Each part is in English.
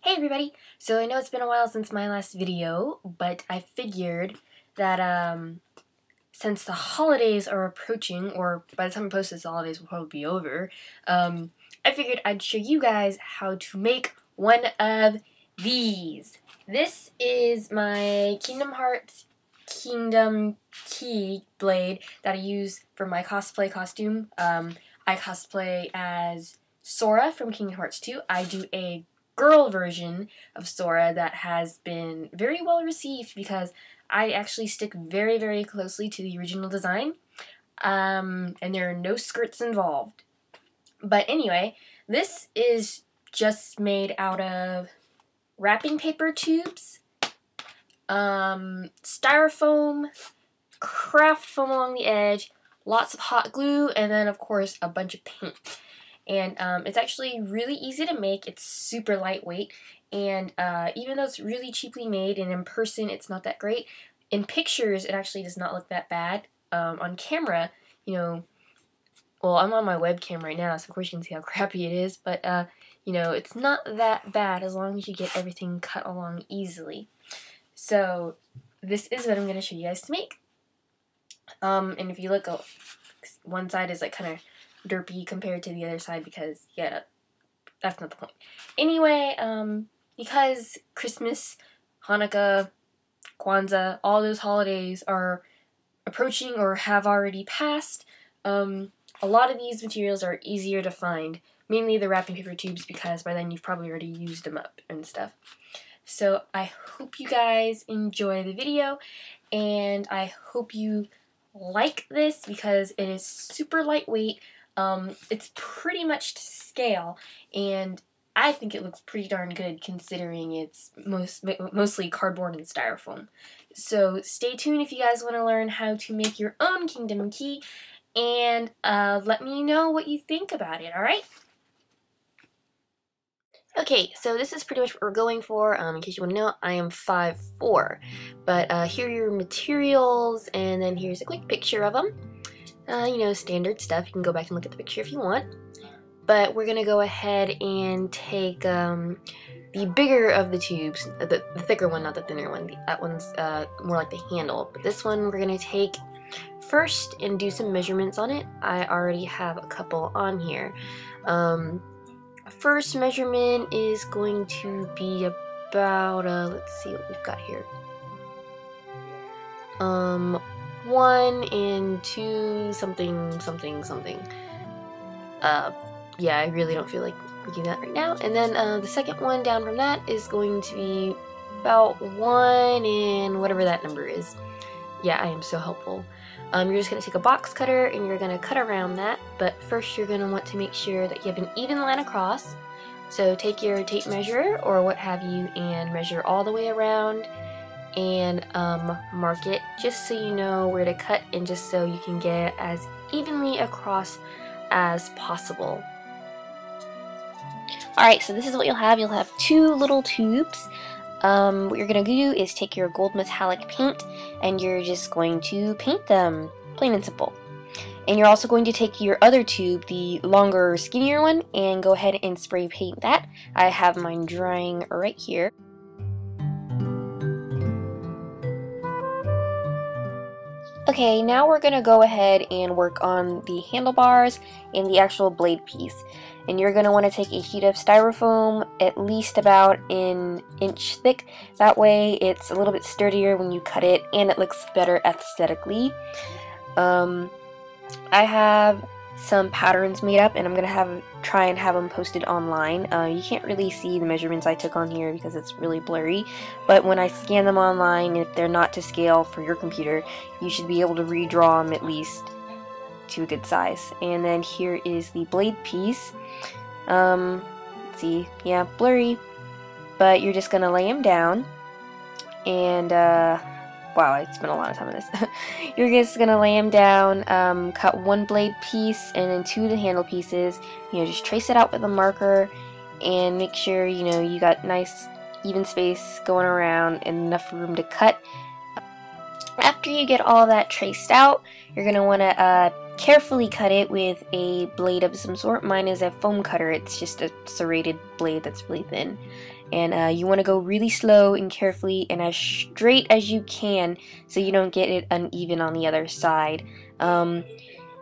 Hey everybody! So I know it's been a while since my last video, but I figured that since the holidays are approaching, or by the time I post this, the holidays will probably be over, I figured I'd show you guys how to make one of these. This is my Kingdom Hearts Kingdom Keyblade that I use for my cosplay costume. I cosplay as Sora from Kingdom Hearts 2. I do a girl version of Sora that has been very well received because I actually stick very, very closely to the original design, and there are no skirts involved. But anyway, this is just made out of wrapping paper tubes, styrofoam, craft foam along the edge, lots of hot glue, and then of course a bunch of paint. And it's actually really easy to make. It's super lightweight, and even though it's really cheaply made and in person it's not that great, in pictures it actually does not look that bad. On camera, well, I'm on my webcam right now, so of course you can see how crappy it is, but it's not that bad as long as you get everything cut along easily. So this is what I'm going to show you guys to make. And if you look, one side is like kind of derpy compared to the other side because, yeah, that's not the point. Anyway, because Christmas, Hanukkah, Kwanzaa, all those holidays are approaching or have already passed, a lot of these materials are easier to find, mainly the wrapping paper tubes, because by then you've probably already used them up and stuff. So I hope you guys enjoy the video, and I hope you like this because it is super lightweight. It's pretty much to scale, and I think it looks pretty darn good considering it's mostly cardboard and styrofoam. So stay tuned if you guys want to learn how to make your own Kingdom Key, and let me know what you think about it, alright? Okay, so this is pretty much what we're going for. In case you want to know, I am 5'4", but here are your materials, and then here's a quick picture of them. Standard stuff. You can go back and look at the picture if you want. But we're going to go ahead and take the bigger of the tubes, the thicker one, not the thinner one. That one's more like the handle. But this one we're going to take first and do some measurements on it. I already have a couple on here. First measurement is going to be about, let's see what we've got here. 1 and 2 something. Yeah, I really don't feel like making that right now. And then the second one down from that is going to be about 1 and whatever that number is. Yeah, I am so helpful. You're just going to take a box cutter and you're going to cut around that, but first you're going to want to make sure that you have an even line across. So take your tape measure or what have you and measure all the way around and mark it just so you know where to cut and just so you can get as evenly across as possible. Alright, so this is what you'll have. You'll have 2 little tubes. What you're going to do is take your gold metallic paint and you're just going to paint them, plain and simple. And you're also going to take your other tube, the longer, skinnier one, and go ahead and spray paint that. I have mine drying right here. Okay, now we're going to go ahead and work on the handlebars and the actual blade piece. And you're going to want to take a sheet of styrofoam at least about an inch thick. That way it's a little bit sturdier when you cut it and it looks better aesthetically. I have some patterns made up and I'm going to try and have them posted online. You can't really see the measurements I took on here because it's really blurry, but when I scan them online, if they're not to scale for your computer, you should be able to redraw them at least to a good size. And then here is the blade piece. Let's see, yeah, blurry, but you're just gonna lay them down and wow, I spent a lot of time on this. You're just gonna lay them down, cut 1 blade piece and then 2 of the handle pieces. Just trace it out with a marker and make sure you got nice even space going around and enough room to cut. After you get all that traced out, you're gonna want to carefully cut it with a blade of some sort. Mine is a foam cutter. It's just a serrated blade that's really thin. And you want to go really slow and carefully and as straight as you can so you don't get it uneven on the other side.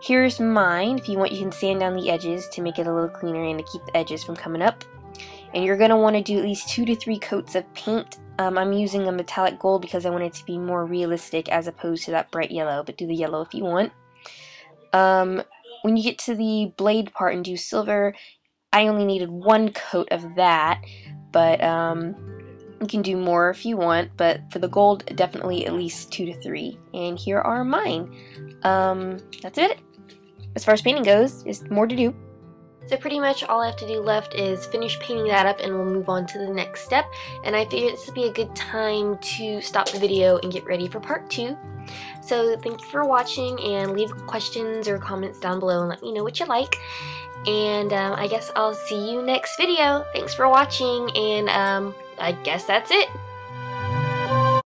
Here's mine. If you want, you can sand down the edges to make it a little cleaner and to keep the edges from coming up. And you're going to want to do at least 2 to 3 coats of paint. I'm using a metallic gold because I want it to be more realistic as opposed to that bright yellow, but do the yellow if you want. When you get to the blade part and do silver, I only needed 1 coat of that, but you can do more if you want, but for the gold, definitely at least 2 to 3. And here are mine. That's it. As far as painting goes, there's more to do. So pretty much all I have to do left is finish painting that up and we'll move on to the next step. And I figured this would be a good time to stop the video and get ready for part 2. So thank you for watching, and leave questions or comments down below and let me know what you like. And I guess I'll see you next video. Thanks for watching, and I guess that's it.